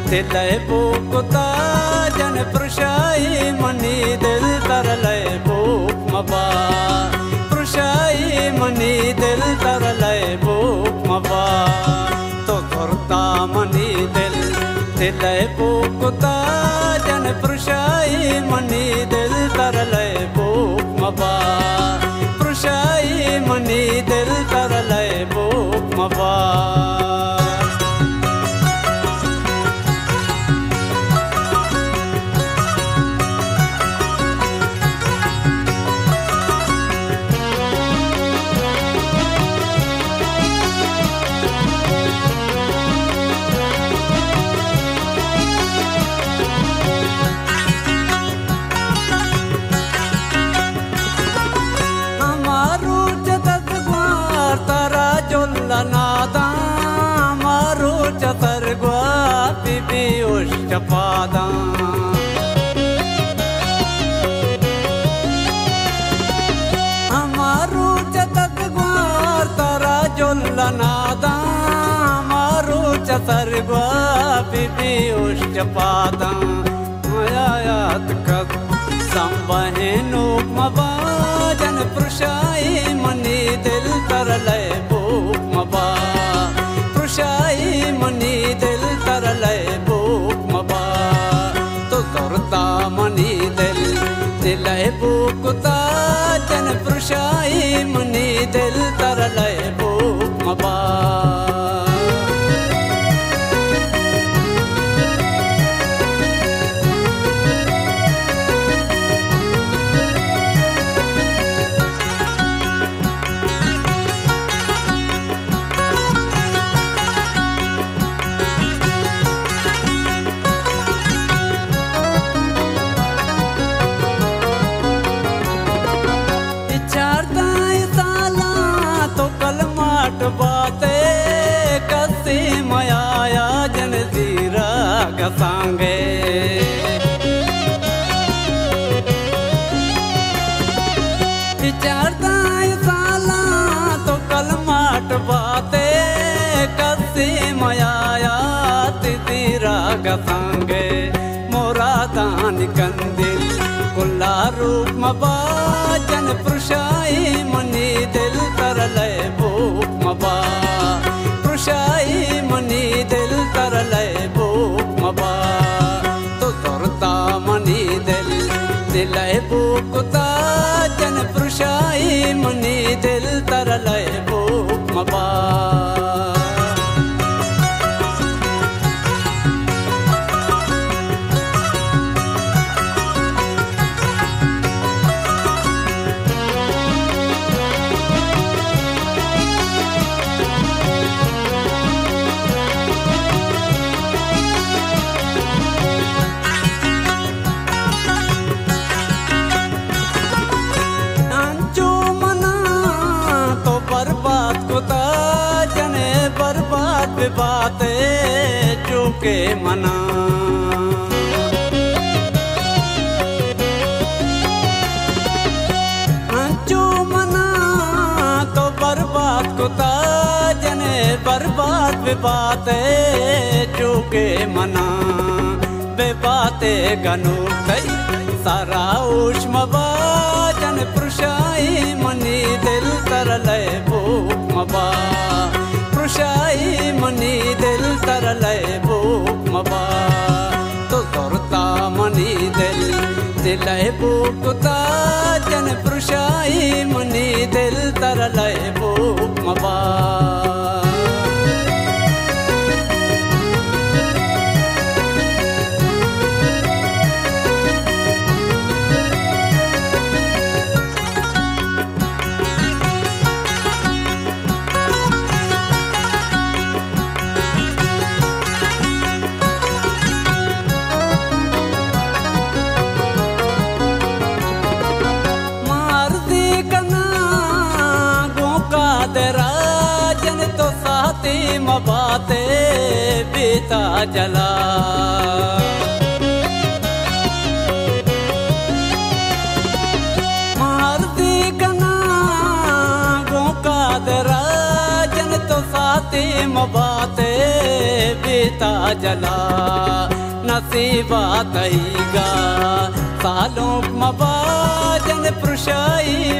दिलै बुकुता जन प्रशाई मनी दिल तरलै बुक मबा प्रशाई मनी दिल तरलै बुक मबा तो करता मनी दिल दिलै बुकुता जन प्रशाई मनी दिल तरलै बुक मबा प्रशाई मनी दिल तरलै बुक मबा नादा मारो चतरगुआ बीबी उष्टपादा हमारो चतरगुआ तारा जोल्ला नादा मारो चतरगुआ बीबी उष्टपादा मयात कद संबहेनु मबा जन प्रशाई मनी दिल तरलै बुक मबा प्रशाई मनी दिल तरलै बुक मबा तो करता मनी दिल दिलै बुकुता जन प्रशाई मनी दिल तरलै बुक मबा बाते कसी मयाया जन जीरा गसांगे विचारता साला तो कलमाट बाते कसी मयाया तीरा गसांगे मोरा दान कंदिल कुल्ला रूप मबा जन प्रशाई मनी दिल तरलै बुक मबा प्रशाई मनी दिल तरलै बुक मबा तो करता मनी दिल दिलै बुकुता जन प्रशाई मनी दिल तरलै बुक मबा बाते चूके मना चू मना तो बर्बाद कुता जने बर्बाद बाते चूके मना बे बाते गनु कई सारा उष्मबा जन प्रशाई मनी दिल तरलै बुक मबा प्रशाई मनी दिल तरलै बुक मबा तो करता मनी दिल दिलै बुकुता जन प्रशाई मनी दिल तरलै बुक मबा राजन तो साथी मबाते बीता जला मारती कना गोका दे राजन तो साथी मबाते बीता जला नसीबात ईगा सालों मबाजन पुरुषाई